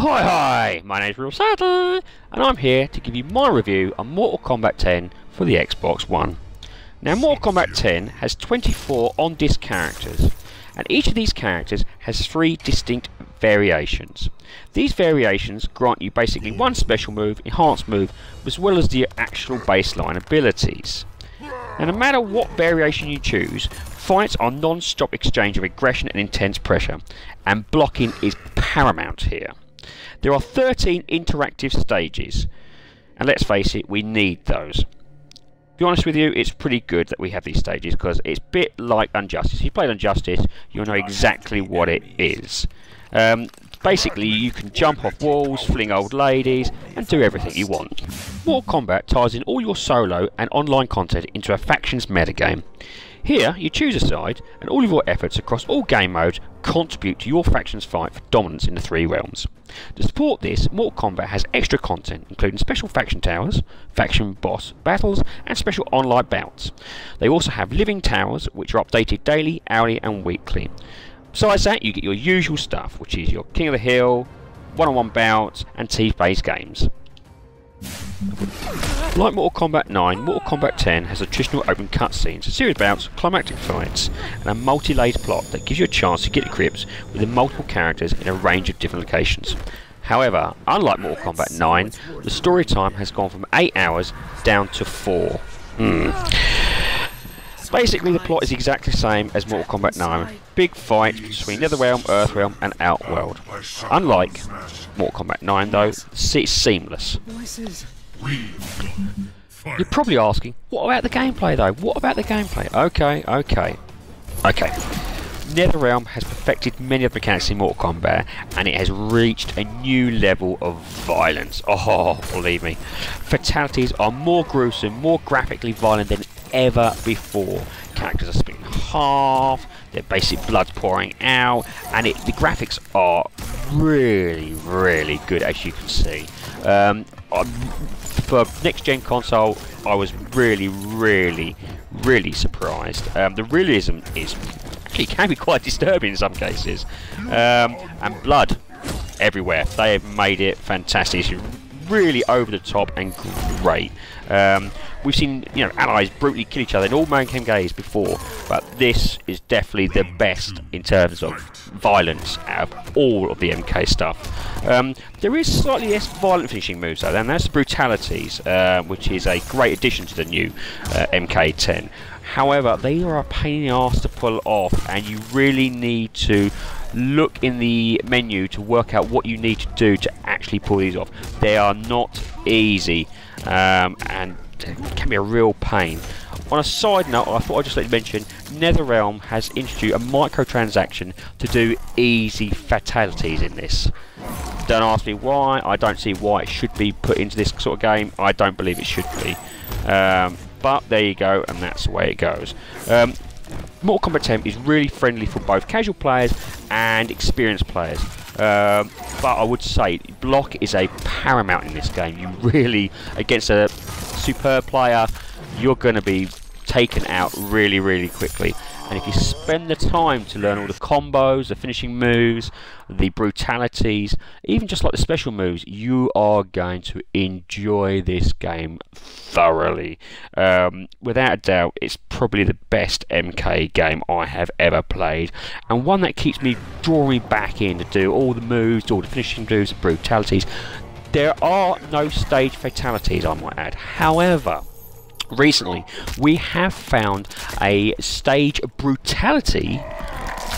Hi, my name's Real Saturday, and I'm here to give you my review on Mortal Kombat 10 for the Xbox One. Now, Mortal Kombat 10 has 24 on-disc characters, and each of these characters has 3 distinct variations. These variations grant you basically one special move, enhanced move, as well as the actual baseline abilities. Now, no matter what variation you choose, fights are non-stop exchange of aggression and intense pressure, and blocking is paramount here. There are 13 interactive stages, and let's face it, we need those. To be honest with you, it's pretty good that we have these stages because it's a bit like Injustice. If you played Injustice, you'll know exactly what it is. Basically, you can jump off walls, fling old ladies, and do everything you want. Mortal Kombat ties in all your solo and online content into a factions metagame. Here, you choose a side, and all of your efforts across all game modes contribute to your faction's fight for dominance in the 3 realms. To support this, Mortal Kombat has extra content, including special faction towers, faction boss battles, and special online bouts. They also have living towers, which are updated daily, hourly, and weekly. Besides that, you get your usual stuff, which is your King of the Hill, one-on-one bouts, and team-based games. Like Mortal Kombat 9, Mortal Kombat 10 has a traditional open cutscenes, a series of bouts, climactic fights, and a multi-layered plot that gives you a chance to get to grips with the multiple characters in a range of different locations. However, unlike Mortal Kombat 9, the story time has gone from 8 hours down to 4. Basically, the plot is exactly the same as Mortal Kombat 9. Big fights between Netherrealm, Earthrealm, and Outworld. Unlike Mortal Kombat 9, though, it's seamless. You're probably asking, what about the gameplay, though? What about the gameplay? Okay. Netherrealm has perfected many of the mechanics in Mortal Kombat, and it has reached a new level of violence. Oh, believe me. Fatalities are more gruesome, more graphically violent than ever before. Characters are split in half, their basic blood's pouring out, and the graphics are really good, as you can see. For next gen console, I was really surprised. The realism is actually can be quite disturbing in some cases, and blood everywhere. They have made it fantastic. It's really over the top and great. We've seen, allies brutally kill each other in all mankind games before, but this is definitely the best in terms of violence out of all of the MK stuff. There is slightly less violent finishing moves though, and that's the brutalities, which is a great addition to the new MK10. However, they are a pain in the arse to pull off, and you really need to look in the menu to work out what you need to do to actually pull these off. They are not easy, and it can be a real pain. On a side note, I thought I'd just let you mention, NetherRealm has introduced a microtransaction to do easy fatalities in this. Don't ask me why. I don't see why it should be put into this sort of game. I don't believe it should be. But there you go, and that's the way it goes. Mortal Kombat 10 is really friendly for both casual players and experienced players. But I would say block is a paramount in this game. You really, against a superb player, you're going to be taken out really quickly. And if you spend the time to learn all the combos, the finishing moves, the brutalities, even just like the special moves, you are going to enjoy this game thoroughly. Without a doubt, it's probably the best MK game I have ever played, and one that keeps me drawing back in to do all the moves, all the finishing moves, the brutalities. There are no stage fatalities, I might add. However, recently we have found a stage brutality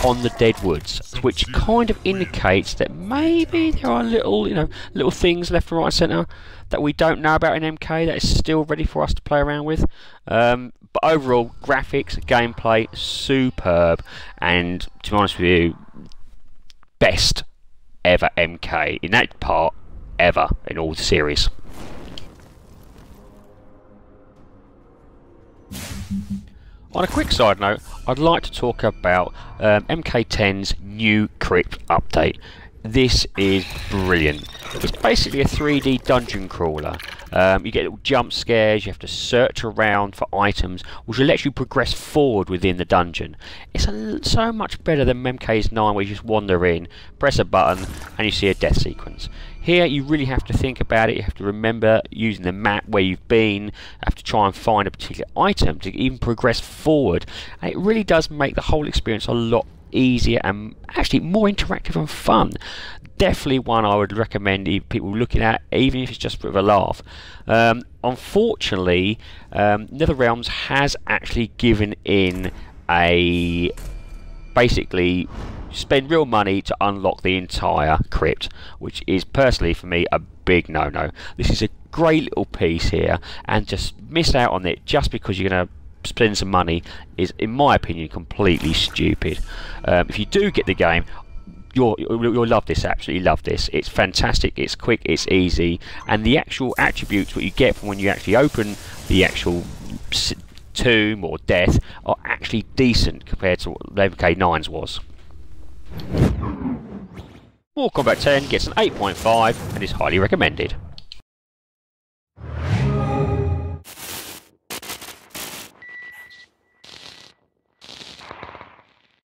on the Deadwoods, which kind of indicates that maybe there are little things left and right and centre that we don't know about in MK that is still ready for us to play around with. But overall, graphics, gameplay, superb, and to be honest with you, best ever MK in that part ever in all the series. On a quick side note, I'd like to talk about MK10's new crypt update. This is brilliant. It's basically a 3D dungeon crawler. You get little jump scares, you have to search around for items, which will let you progress forward within the dungeon. It's so much better than MK's 9, where you just wander in, press a button, and you see a death sequence. Here you really have to think about it, you have to remember using the map where you've been, you have to try and find a particular item to even progress forward. And it really does make the whole experience a lot easier and actually more interactive and fun. Definitely one I would recommend people looking at, even if it's just for a laugh. Unfortunately, NetherRealms has actually given in a basically spend real money to unlock the entire crypt, which is personally for me a big no-no. This is a great little piece here, and just miss out on it just because you're going to spend some money is, in my opinion, completely stupid. If you do get the game, you'll love this, absolutely love this. It's fantastic, it's quick, it's easy, and the actual attributes what you get from when you actually open the actual tomb or death are actually decent compared to what MK9's was. Kombat 10 gets an 8.5 and is highly recommended.